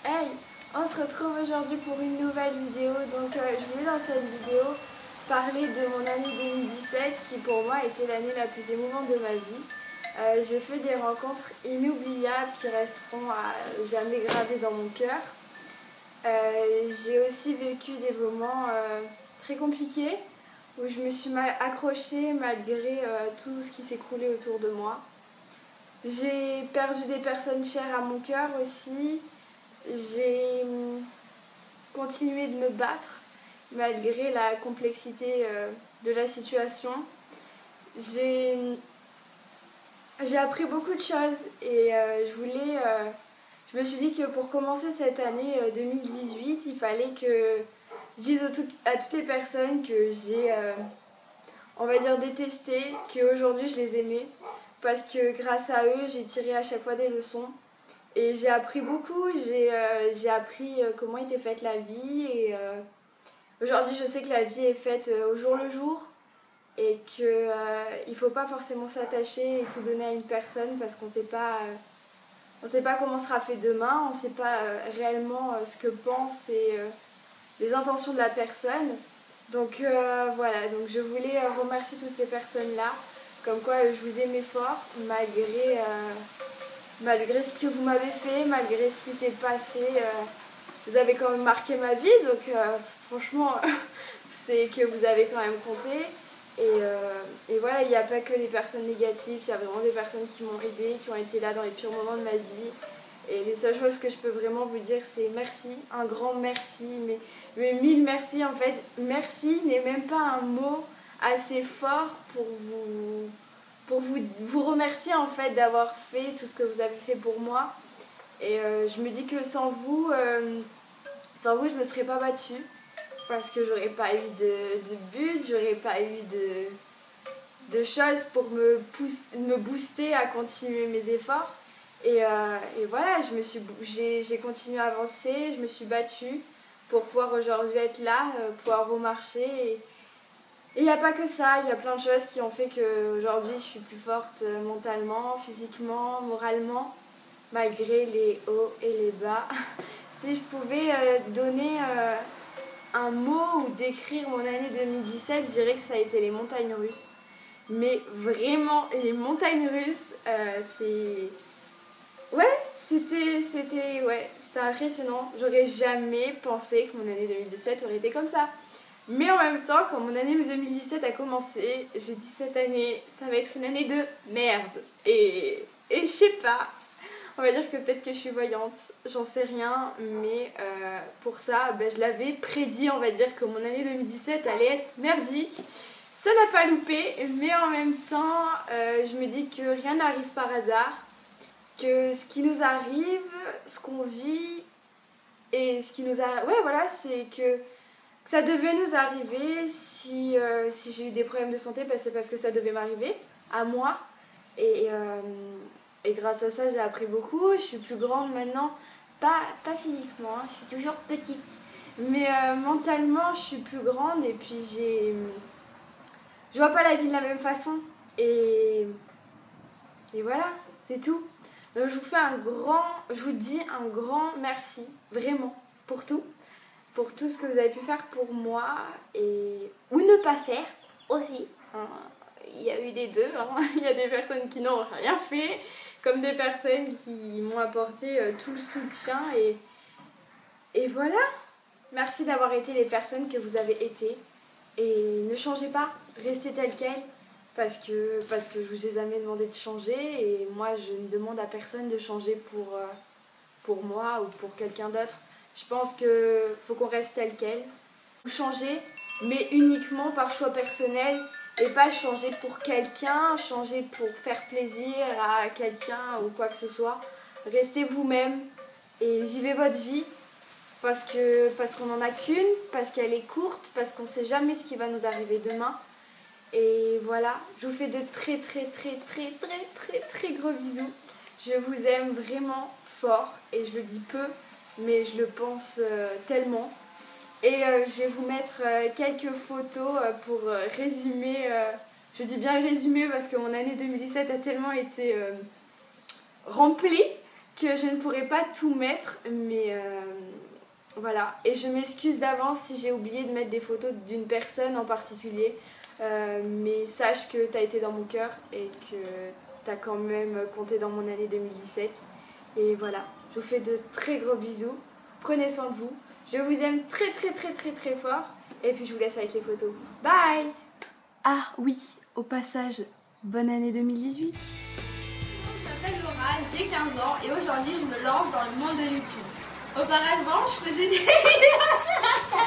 Hey, on se retrouve aujourd'hui pour une nouvelle vidéo. Donc je voulais dans cette vidéo parler de mon année 2017 qui pour moi était l'année la plus émouvante de ma vie. J'ai fait des rencontres inoubliables qui resteront à jamais gravées dans mon cœur. J'ai aussi vécu des moments très compliqués où je me suis accrochée malgré tout ce qui s'écroulait autour de moi. J'ai perdu des personnes chères à mon cœur aussi. J'ai continué de me battre malgré la complexité de la situation. J'ai appris beaucoup de choses et je me suis dit que pour commencer cette année 2018, il fallait que je dise à toutes les personnes que j'ai, on va dire, détestées, qu'aujourd'hui je les aimais parce que grâce à eux, j'ai tiré à chaque fois des leçons. Et j'ai appris beaucoup, j'ai appris comment était faite la vie et aujourd'hui je sais que la vie est faite au jour le jour et qu'il ne faut pas forcément s'attacher et tout donner à une personne parce qu'on ne sait pas comment sera fait demain, on ne sait pas réellement ce que pense et les intentions de la personne. Donc voilà, donc je voulais remercier toutes ces personnes-là, comme quoi je vous aimais fort malgré ce que vous m'avez fait, malgré ce qui s'est passé, vous avez quand même marqué ma vie, donc franchement, c'est que vous avez quand même compté. Et voilà, il n'y a pas que les personnes négatives, il y a vraiment des personnes qui m'ont aidée, qui ont été là dans les pires moments de ma vie. Et les seules choses que je peux vraiment vous dire, c'est merci, un grand merci, mais mille merci en fait. Merci n'est même pas un mot assez fort pour vous remercier en fait d'avoir fait tout ce que vous avez fait pour moi. Et je me dis que sans vous je me serais pas battue parce que j'aurais pas eu de but, j'aurais pas eu de choses pour me booster à continuer mes efforts. Et voilà, j'ai continué à avancer, je me suis battue pour pouvoir aujourd'hui être là, pouvoir remarcher. Et il n'y a pas que ça, il y a plein de choses qui ont fait qu'aujourd'hui je suis plus forte mentalement, physiquement, moralement, malgré les hauts et les bas. Si je pouvais donner un mot ou décrire mon année 2017, je dirais que ça a été les montagnes russes. Mais vraiment, les montagnes russes, c'est... Ouais, c'était impressionnant. J'aurais jamais pensé que mon année 2017 aurait été comme ça. Mais en même temps, quand mon année 2017 a commencé, j'ai dit cette année, ça va être une année de merde. Et je sais pas, on va dire que peut-être que je suis voyante, j'en sais rien, mais pour ça, je l'avais prédit, on va dire que mon année 2017 allait être merdique. Ça n'a pas loupé, mais en même temps, je me dis que rien n'arrive par hasard, que ce qui nous arrive, ce qu'on vit, et ce qui nous a... Ouais, voilà, c'est que ça devait nous arriver si j'ai eu des problèmes de santé, c'est parce que ça devait m'arriver à moi. Et, euh, et grâce à ça, j'ai appris beaucoup. Je suis plus grande maintenant, pas physiquement, hein, je suis toujours petite. Mais mentalement, je suis plus grande et puis je vois pas la vie de la même façon. Et voilà, c'est tout. Donc je vous dis un grand merci, vraiment, pour tout ce que vous avez pu faire pour moi ou ne pas faire aussi. Hein. Il y a eu des deux, hein. Il y a des personnes qui n'ont rien fait, comme des personnes qui m'ont apporté tout le soutien et voilà. Merci d'avoir été les personnes que vous avez été et ne changez pas, restez telles quelles parce que je vous ai jamais demandé de changer et moi je ne demande à personne de changer pour moi ou pour quelqu'un d'autre. Je pense qu'il faut qu'on reste tel quel. Changer, mais uniquement par choix personnel et pas changer pour quelqu'un, changer pour faire plaisir à quelqu'un ou quoi que ce soit. Restez vous-même et vivez votre vie parce qu'on n'en a qu'une, parce qu'elle est courte, parce qu'on ne sait jamais ce qui va nous arriver demain. Et voilà, je vous fais de très très très très très très très gros bisous. Je vous aime vraiment fort et je le dis peu, mais je le pense tellement. Et je vais vous mettre quelques photos pour résumer. Je dis bien résumer parce que mon année 2017 a tellement été remplie que je ne pourrai pas tout mettre, mais voilà. Et je m'excuse d'avance si j'ai oublié de mettre des photos d'une personne en particulier, mais sache que tu as été dans mon cœur et que tu as quand même compté dans mon année 2017. Et voilà, je vous fais de très gros bisous, prenez soin de vous, je vous aime très très fort, et puis je vous laisse avec les photos. Bye! Ah oui, au passage, bonne année 2018. Je m'appelle Laura, j'ai 15 ans et aujourd'hui je me lance dans le monde de YouTube. Auparavant, je faisais des vidéos sur Instagram.